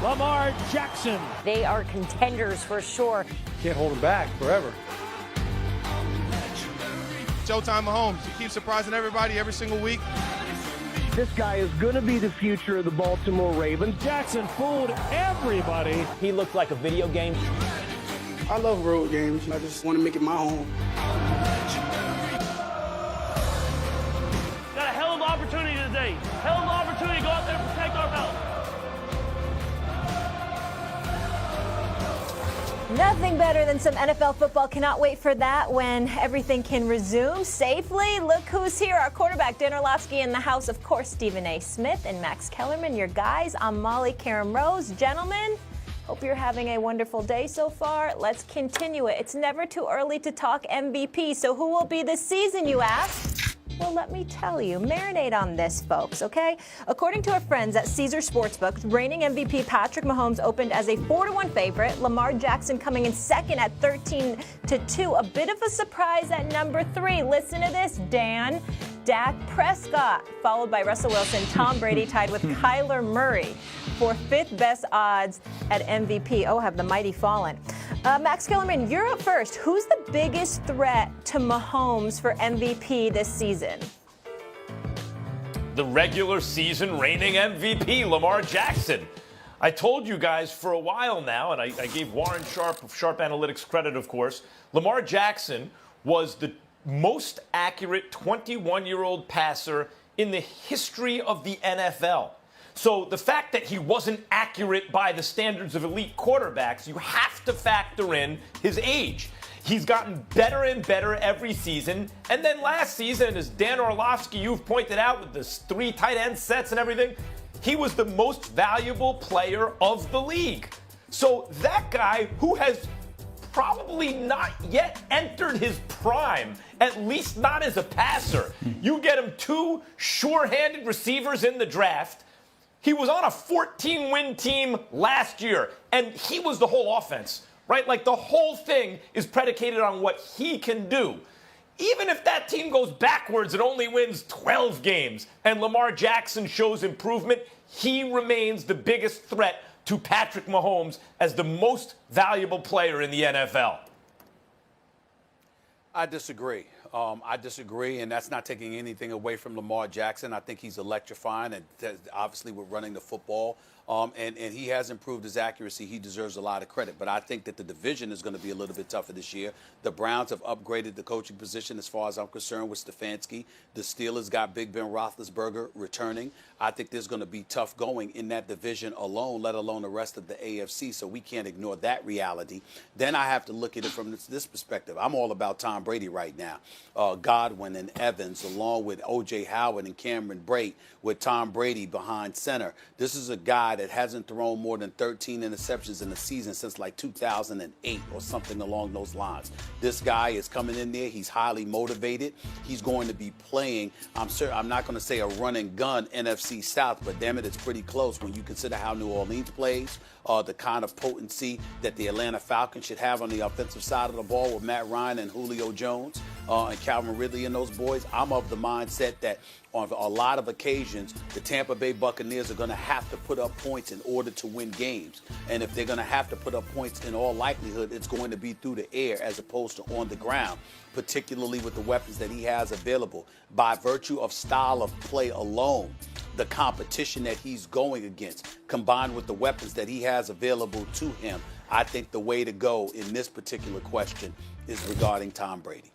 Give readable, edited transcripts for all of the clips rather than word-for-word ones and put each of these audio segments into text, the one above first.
Lamar Jackson. They are contenders for sure. Can't hold them back forever. Showtime Mahomes. He keeps surprising everybody every single week. This guy is going to be the future of the Baltimore Ravens. Jackson fooled everybody. He looked like a video game. I love road games. I just want to make it my home. Got a hell of an opportunity today. Hell of an opportunity to go out there and protect our belt. Nothing better than some NFL football. Cannot wait for that when everything can resume safely. Look who's here. Our quarterback, Dan Orlovsky, in the house. Of course, Stephen A. Smith and Max Kellerman, your guys. I'm Molly Karen Rose. Gentlemen, hope you're having a wonderful day so far. Let's continue it. It's never too early to talk MVP. So who will be this season, you ask? Well, let me tell you. Marinate on this, folks, okay? According to our friends at Caesar Sportsbook, reigning MVP Patrick Mahomes opened as a 4-1 favorite. Lamar Jackson coming in second at 13-2. A bit of a surprise at number 3. Listen to this, Dan. Dak Prescott, followed by Russell Wilson. Tom Brady tied with Kyler Murray for 5th best odds at MVP. Oh, have the mighty fallen. Max Kellerman, you're up first. Who's the biggest threat to Mahomes for MVP this season? The regular season reigning MVP, Lamar Jackson. I told you guys for a while now, and I gave Warren Sharp of Sharp Analytics credit, of course. Lamar Jackson was the most accurate 21-year-old passer in the history of the NFL. So the fact that he wasn't accurate by the standards of elite quarterbacks, you have to factor in his age. He's gotten better and better every season. And then last season, as Dan Orlovsky, you've pointed out with the 3 tight end sets and everything, he was the most valuable player of the league. So that guy who has probably not yet entered his prime, at least not as a passer. You get him 2 sure-handed receivers in the draft. He was on a 14-win team last year, and he was the whole offense, right? Like, the whole thing is predicated on what he can do. Even if that team goes backwards and only wins 12 games and Lamar Jackson shows improvement, he remains the biggest threat to Patrick Mahomes as the most valuable player in the NFL. I disagree. And that's not taking anything away from Lamar Jackson. I think he's electrifying, and obviously we're running the football. And he has improved his accuracy. He deserves a lot of credit. But I think that the division is going to be a little bit tougher this year. The Browns have upgraded the coaching position as far as I'm concerned with Stefanski. The Steelers got Big Ben Roethlisberger returning. I think there's going to be tough going in that division alone, let alone the rest of the AFC. So we can't ignore that reality. Then I have to look at it from this perspective. I'm all about Tom Brady right now. Godwin and Evans, along with O.J. Howard and Cameron Brate, with Tom Brady behind center. This is a guy that hasn't thrown more than 13 interceptions in the season since like 2008 or something along those lines. This guy is coming in there. He's highly motivated. He's going to be playing, I'm not going to say a run and gun NFC South, but damn it, it's pretty close when you consider how New Orleans plays, the kind of potency that the Atlanta Falcons should have on the offensive side of the ball with Matt Ryan and Julio Jones and Calvin Ridley and those boys. I'm of the mindset that on a lot of occasions, the Tampa Bay Buccaneers are going to have to put up points in order to win games. And if they're going to have to put up points, in all likelihood, it's going to be through the air as opposed to on the ground, particularly with the weapons that he has available. By virtue of style of play alone, the competition that he's going against, combined with the weapons that he has available to him, I think the way to go in this particular question is regarding Tom Brady.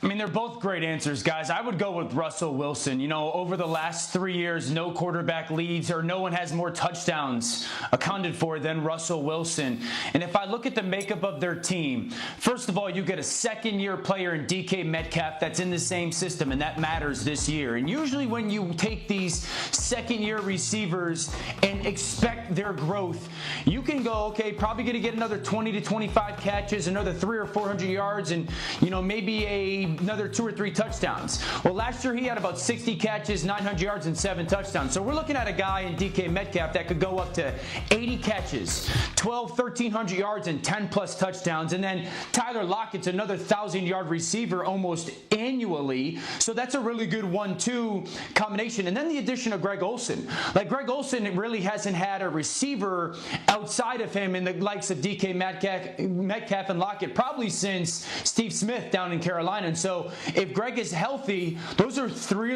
I mean, they're both great answers, guys. I would go with Russell Wilson. You know, over the last 3 years, no quarterback leads or no one has more touchdowns accounted for than Russell Wilson. And if I look at the makeup of their team, first of all, you get a second-year player in DK Metcalf that's in the same system, and that matters this year. And usually when you take these second-year receivers and expect their growth, you can go, okay, probably going to get another 20 to 25 catches, another 300 or 400 yards, and, you know, maybe a another 2 or 3 touchdowns. Well, last year he had about 60 catches, 900 yards, and 7 touchdowns. So we're looking at a guy in DK Metcalf that could go up to 80 catches, 1,300 yards, and 10-plus touchdowns. And then Tyler Lockett's another 1,000-yard receiver almost annually. So that's a really good 1-2 combination. And then the addition of Greg Olsen. Like, Greg Olsen really hasn't had a receiver outside of him in the likes of DK Metcalf and Lockett probably since Steve Smith down in Carolina. And so if Greg is healthy, those are three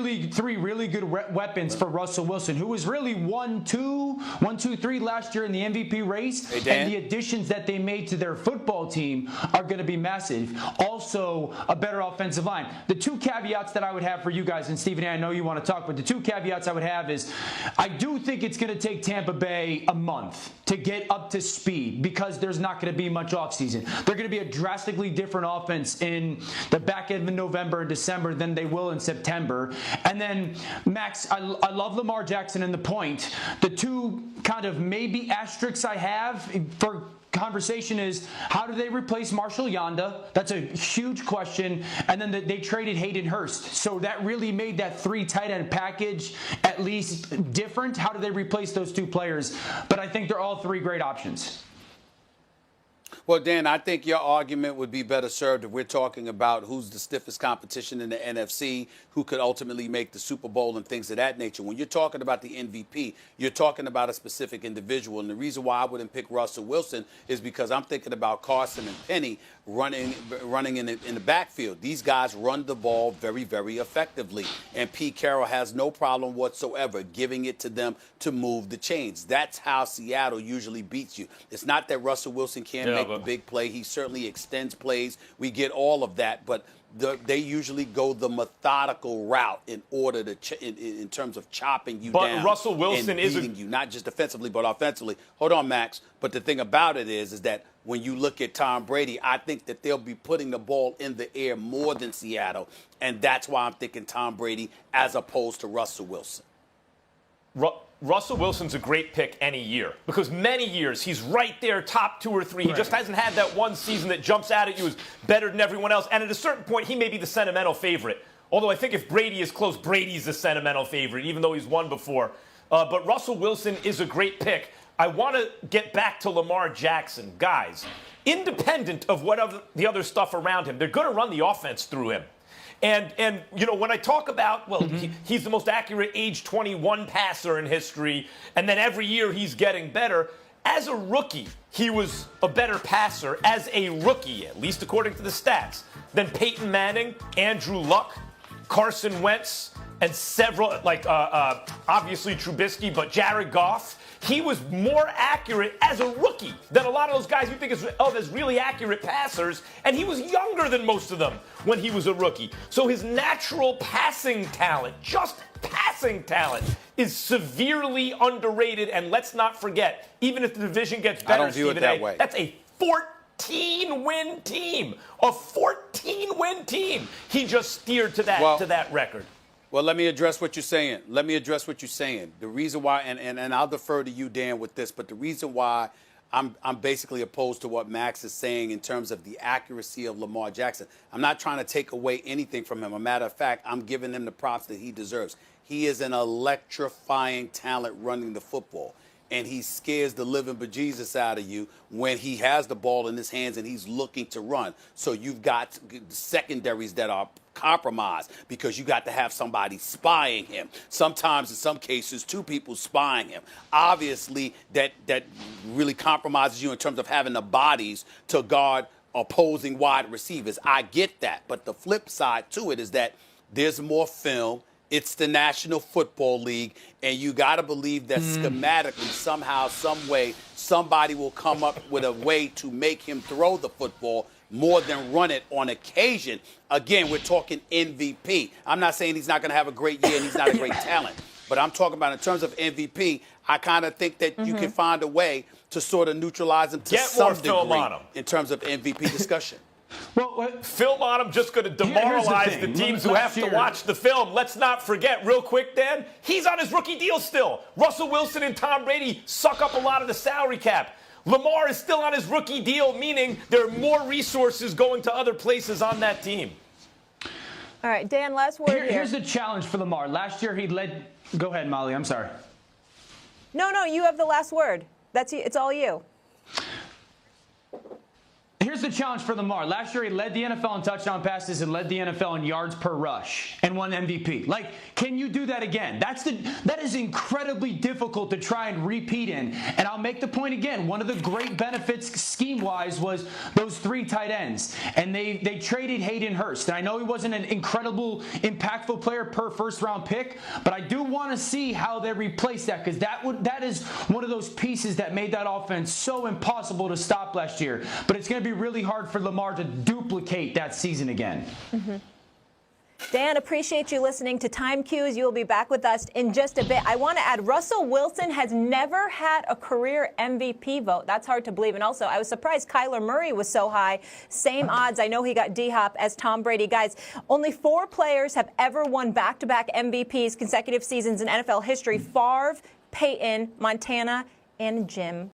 really good weapons for Russell Wilson, who was really 1-2-3 last year in the MVP race. Hey, Dan. And the additions that they made to their football team are going to be massive. Also, a better offensive line. The 2 caveats that I would have for you guys, and Stephen, I know you want to talk, but the 2 caveats I would have is I do think it's going to take Tampa Bay a month to get up to speed because there's not going to be much offseason. They're going to be a drastically different offense in the back end of November and December than they will in September. And then, Max, I love Lamar Jackson and the point. The 2 kind of maybe asterisks I have for conversation is, how do they replace Marshall Yanda? That's a huge question. And then they traded Hayden Hurst. So that really made that 3 tight end package at least different. How do they replace those 2 players? But I think they're all 3 great options. Well, Dan, I think your argument would be better served if we're talking about who's the stiffest competition in the NFC, who could ultimately make the Super Bowl and things of that nature. When you're talking about the MVP, you're talking about a specific individual. And the reason why I wouldn't pick Russell Wilson is because I'm thinking about Carson and Penny running in the backfield. These guys run the ball very, very effectively. And Pete Carroll has no problem whatsoever giving it to them to move the chains. That's how Seattle usually beats you. It's not that Russell Wilson can't make the big play. He certainly extends plays. We get all of that. But they usually go the methodical route in order to in terms of chopping you down. But Russell Wilson and beating you, not just defensively but offensively. Hold on, Max. But the thing about it is that when you look at Tom Brady, I think that they'll be putting the ball in the air more than Seattle, and that's why I'm thinking Tom Brady as opposed to Russell Wilson. Russell Wilson's a great pick any year because many years he's right there, top 2 or 3. He just hasn't had that one season that jumps out at you as better than everyone else. And at a certain point, he may be the sentimental favorite. Although I think if Brady is close, Brady's the sentimental favorite, even though he's won before. But Russell Wilson is a great pick. I want to get back to Lamar Jackson. Guys, independent of the other stuff around him, they're going to run the offense through him. And you know, when I talk about, he's the most accurate age 21 passer in history, and then every year he's getting better. As a rookie, he was a better passer as a rookie, at least according to the stats, than Peyton Manning, Andrew Luck, Carson Wentz, and several, obviously Trubisky, but Jared Goff. He was more accurate as a rookie than a lot of those guys you think of as really accurate passers, and he was younger than most of them when he was a rookie. So his natural passing talent, just passing talent, is severely underrated, and let's not forget, even if the division gets better, I don't view it that way. That's a 14-win team. A 14-win team. He just steered to that record. Well, let me address what you're saying. The reason why, and I'll defer to you, Dan, with this, but the reason why I'm basically opposed to what Max is saying in terms of the accuracy of Lamar Jackson. I'm not trying to take away anything from him. A matter of fact, I'm giving him the props that he deserves. He is an electrifying talent running the football. And he scares the living bejesus out of you when he has the ball in his hands and he's looking to run. So you've got secondaries that are compromised because you got to have somebody spying him. Sometimes, in some cases, 2 people spying him. Obviously, that really compromises you in terms of having the bodies to guard opposing wide receivers. I get that. But the flip side to it is that there's more film. It's the National Football League, and you got to believe that schematically, somehow, some way, somebody will come up with a way to make him throw the football more than run it on occasion. Again, we're talking MVP. I'm not saying he's not going to have a great year and he's not a great talent, but I'm talking about in terms of MVP, I kind of think that you can find a way to sort of neutralize him to some degree in terms of MVP discussion. Well, film on him just going to demoralize the teams who have to watch the film. Let's not forget, real quick, Dan, he's on his rookie deal still. Russell Wilson and Tom Brady suck up a lot of the salary cap. Lamar is still on his rookie deal, meaning there are more resources going to other places on that team. All right, Dan, last word here. Here's the challenge for Lamar. Last year he led. Go ahead, Molly. I'm sorry. No, you have the last word. It's all you. Here's the challenge for Lamar. Last year, he led the NFL in touchdown passes and led the NFL in yards per rush and won MVP. Like, can you do that again? That is incredibly difficult to try and repeat in. And I'll make the point again. One of the great benefits scheme-wise was those 3 tight ends. And they traded Hayden Hurst. And I know he wasn't an incredible, impactful player per first-round pick, but I do want to see how they replace that, because that is one of those pieces that made that offense so impossible to stop last year. But it's going to be really hard for Lamar to duplicate that season again. Dan, appreciate you listening to Time Cues. You will be back with us in just a bit. I want to add, Russell Wilson has never had a career MVP vote. That's hard to believe. And also, I was surprised Kyler Murray was so high. Same odds. I know he got D-Hop as Tom Brady. Guys, only 4 players have ever won back-to-back MVPs consecutive seasons in NFL history. Favre, Peyton, Montana, and Jim